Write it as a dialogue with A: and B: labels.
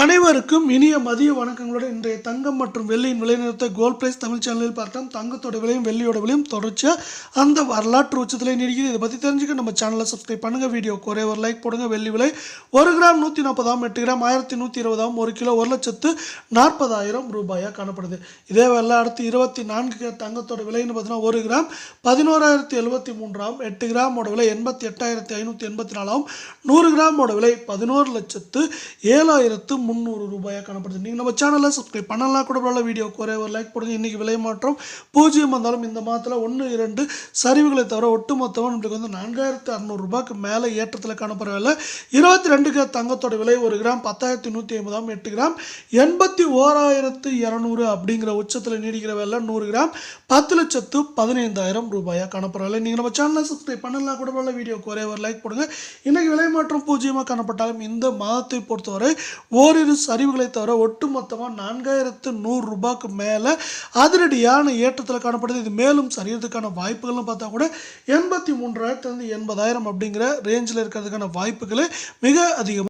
A: அனைவருக்கும் இனிய மதிய வணக்கங்களுடன் இன்றைய தங்கம் மற்றும் வெள்ளியின் விலை நிறுத்த கோல்ட் பிரைஸ் தமிழ் சேனலில் பார்த்தோம். தங்கத்தோட விலையும் வெள்ளியோட விலையும் தொடர்ச்சியாக அந்த வரலாற்று உச்சத்திலே நீடிக்குது. இதை பற்றி தெரிஞ்சுக்க நம்ம சேனலை சப்ஸ்கிரைப் பண்ணுங்கள். வீடியோ ஒரே ஒரு லைக் போடுங்க. வெள்ளி விலை 1 கிராம் 140, 8 கிராம் 1120, 1 கிலோ 1,40,000 ரூபாயாக காணப்படுது. இதே வேலை அடுத்து 24 தங்கத்தோட விலைன்னு பார்த்தீங்கன்னா 1 கிராம் 11,073, 8 கிராமோட விலை 88,584, 100 கிராமோட விலை 11,07,300 ரூபாயாக காணப்படுது. நீங்கள் நம்ம சேனலை சப்ஸ்கிரைப் பண்ணலாம் கூட பரவாயில்ல. வீடியோ ஒரே ஒரு லைக் போடுங்க. இன்றைக்கி விலை மாற்றம் 0 வந்தாலும் இந்த மாதத்தில் 1-2 சரிவுகளை தவிர ஒட்டுமொத்தமாக நம்மளுக்கு வந்து 4,600 ரூபாய்க்கு மேலே ஏற்றத்தில் காணப்படவில்லை. 22 தங்கத்தோட விலை 1 கிராம் 10,150, 8 கிராம் 81,200 அப்படிங்கிற உச்சத்தில் நீடிக்கிற வேலை 100 கிராம் 10,15,000 ரூபாயாக காணப்படவில்லை. நீங்கள் நம்ம சேனலை சப்ஸ்கிரைப் பண்ணலாம் கூட பரவாயில்ல. வீடியோ ஒரே ஒரு லைக் போடுங்க. இன்றைக்கி விலை மாற்றம் 0 காணப்பட்டாலும் இந்த மாதத்தை பொறுத்தவரை ஓரிரு சரிவுகளை தவிர ஒட்டுமொத்தமாக 4,100 ரூபாய்க்கு மேலே அதிரடியான ஏற்றத்தில் காணப்படுது. இது மேலும் சரியறதுக்கான வாய்ப்புகள்னு பார்த்தா கூட 83,000 80,000 அப்படிங்கிற ரேஞ்சில் இருக்கிறதுக்கான வாய்ப்புகளே மிக அதிகம்.